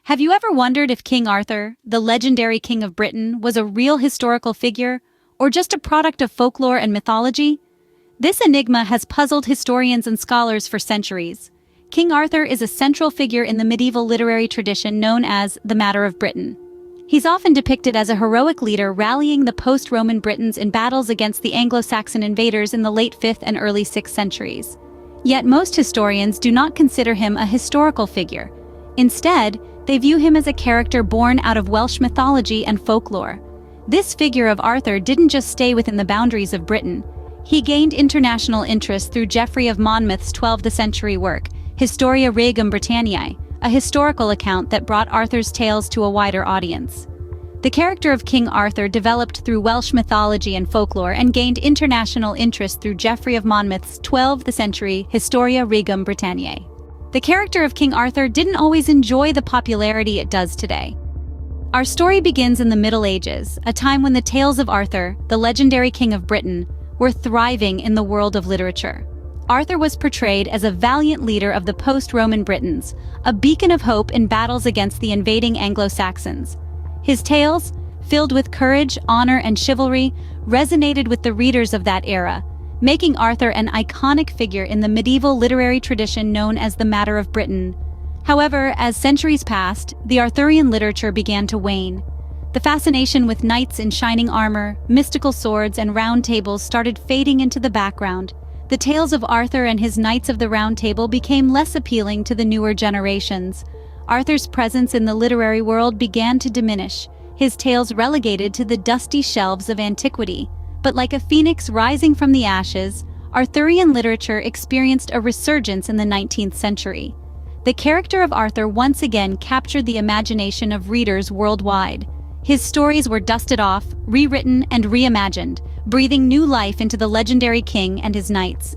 Have you ever wondered if King Arthur, the legendary king of Britain, was a real historical figure or just a product of folklore and mythology? This enigma has puzzled historians and scholars for centuries. King Arthur is a central figure in the medieval literary tradition known as the Matter of Britain. He's often depicted as a heroic leader rallying the post-Roman Britons in battles against the Anglo-Saxon invaders in the late 5th and early 6th centuries. Yet most historians do not consider him a historical figure. Instead, they view him as a character born out of Welsh mythology and folklore. This figure of Arthur didn't just stay within the boundaries of Britain. He gained international interest through Geoffrey of Monmouth's 12th century work, Historia Regum Britanniae, a historical account that brought Arthur's tales to a wider audience. The character of King Arthur developed through Welsh mythology and folklore and gained international interest through Geoffrey of Monmouth's 12th century Historia Regum Britanniae. The character of King Arthur didn't always enjoy the popularity it does today. Our story begins in the Middle Ages, a time when the tales of Arthur, the legendary king of Britain, were thriving in the world of literature. Arthur was portrayed as a valiant leader of the post-Roman Britons, a beacon of hope in battles against the invading Anglo-Saxons. His tales, filled with courage, honor, and chivalry, resonated with the readers of that era, making Arthur an iconic figure in the medieval literary tradition known as the Matter of Britain. However, as centuries passed, the Arthurian literature began to wane. The fascination with knights in shining armor, mystical swords, and round tables started fading into the background. The tales of Arthur and his Knights of the Round Table became less appealing to the newer generations. Arthur's presence in the literary world began to diminish, his tales relegated to the dusty shelves of antiquity. But like a phoenix rising from the ashes, Arthurian literature experienced a resurgence in the 19th century. The character of Arthur once again captured the imagination of readers worldwide. His stories were dusted off, rewritten, and reimagined, breathing new life into the legendary king and his knights.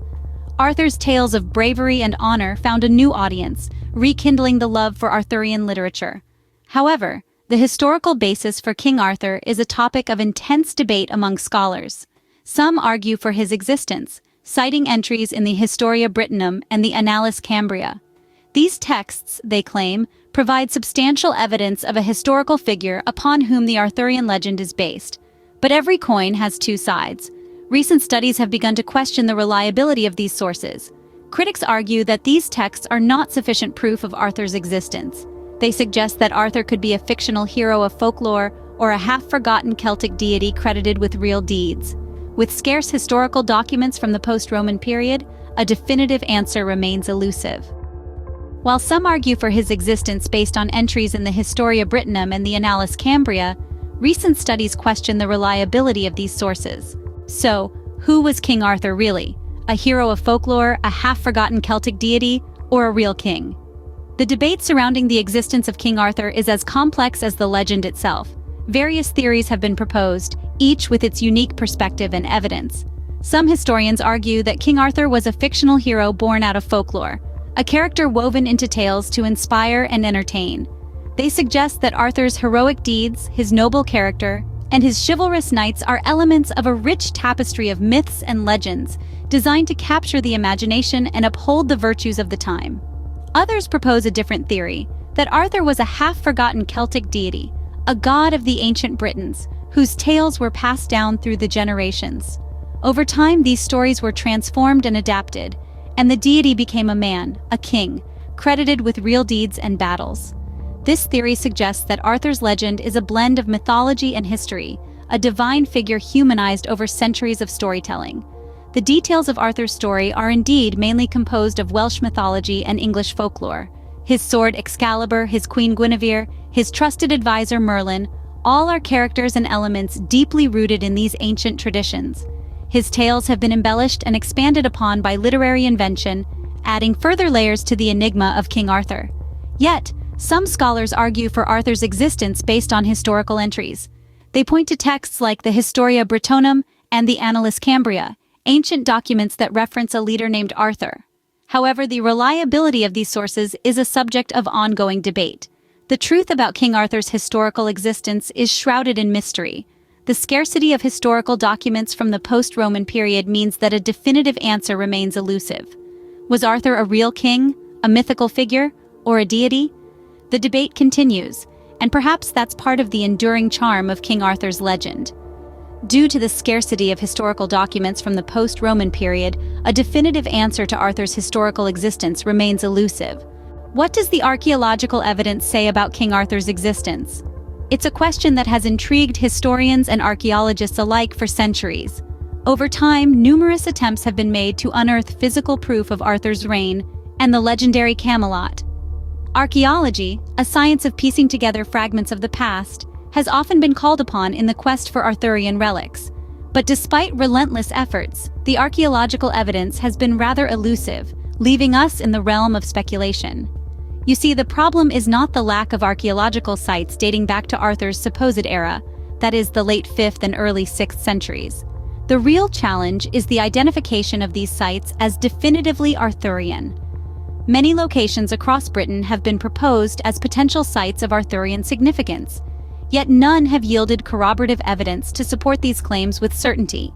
Arthur's tales of bravery and honor found a new audience, rekindling the love for Arthurian literature. However, the historical basis for King Arthur is a topic of intense debate among scholars. Some argue for his existence, citing entries in the Historia Brittonum and the Annales Cambria. These texts, they claim, provide substantial evidence of a historical figure upon whom the Arthurian legend is based. But every coin has two sides. Recent studies have begun to question the reliability of these sources. Critics argue that these texts are not sufficient proof of Arthur's existence. They suggest that Arthur could be a fictional hero of folklore or a half-forgotten Celtic deity credited with real deeds. With scarce historical documents from the post-Roman period, a definitive answer remains elusive. While some argue for his existence based on entries in the Historia Brittonum and the Annales Cambria, recent studies question the reliability of these sources. So, who was King Arthur really? A hero of folklore, a half-forgotten Celtic deity, or a real king? The debate surrounding the existence of King Arthur is as complex as the legend itself. Various theories have been proposed, each with its unique perspective and evidence. Some historians argue that King Arthur was a fictional hero born out of folklore, a character woven into tales to inspire and entertain. They suggest that Arthur's heroic deeds, his noble character, and his chivalrous knights are elements of a rich tapestry of myths and legends designed to capture the imagination and uphold the virtues of the time. Others propose a different theory, that Arthur was a half-forgotten Celtic deity, a god of the ancient Britons, whose tales were passed down through the generations. Over time, these stories were transformed and adapted, and the deity became a man, a king, credited with real deeds and battles. This theory suggests that Arthur's legend is a blend of mythology and history, a divine figure humanized over centuries of storytelling. The details of Arthur's story are indeed mainly composed of Welsh mythology and English folklore. His sword Excalibur, his queen Guinevere, his trusted advisor Merlin, all are characters and elements deeply rooted in these ancient traditions. His tales have been embellished and expanded upon by literary invention, adding further layers to the enigma of King Arthur. Yet, some scholars argue for Arthur's existence based on historical entries. They point to texts like the Historia Brittonum and the Annales Cambria, ancient documents that reference a leader named Arthur. However, the reliability of these sources is a subject of ongoing debate. The truth about King Arthur's historical existence is shrouded in mystery. The scarcity of historical documents from the post-Roman period means that a definitive answer remains elusive. Was Arthur a real king, a mythical figure, or a deity? The debate continues, and perhaps that's part of the enduring charm of King Arthur's legend. Due to the scarcity of historical documents from the post-Roman period, a definitive answer to Arthur's historical existence remains elusive. What does the archaeological evidence say about King Arthur's existence? It's a question that has intrigued historians and archaeologists alike for centuries. Over time, numerous attempts have been made to unearth physical proof of Arthur's reign and the legendary Camelot. Archaeology, a science of piecing together fragments of the past, has often been called upon in the quest for Arthurian relics. But despite relentless efforts, the archaeological evidence has been rather elusive, leaving us in the realm of speculation. You see, the problem is not the lack of archaeological sites dating back to Arthur's supposed era, that is, the late 5th and early 6th centuries. The real challenge is the identification of these sites as definitively Arthurian. Many locations across Britain have been proposed as potential sites of Arthurian significance, yet none have yielded corroborative evidence to support these claims with certainty.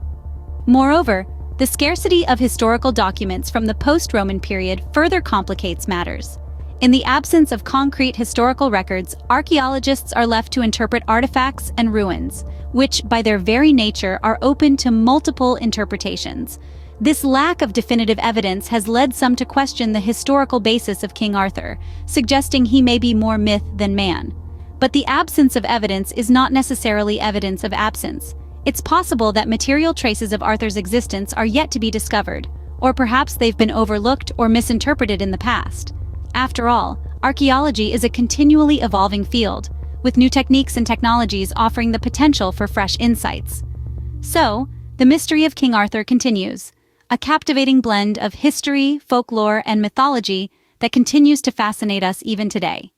Moreover, the scarcity of historical documents from the post-Roman period further complicates matters. In the absence of concrete historical records, archaeologists are left to interpret artifacts and ruins, which, by their very nature, are open to multiple interpretations. This lack of definitive evidence has led some to question the historical basis of King Arthur, suggesting he may be more myth than man. But the absence of evidence is not necessarily evidence of absence. It's possible that material traces of Arthur's existence are yet to be discovered, or perhaps they've been overlooked or misinterpreted in the past. After all, archaeology is a continually evolving field, with new techniques and technologies offering the potential for fresh insights. So, the mystery of King Arthur continues, a captivating blend of history, folklore, and mythology that continues to fascinate us even today.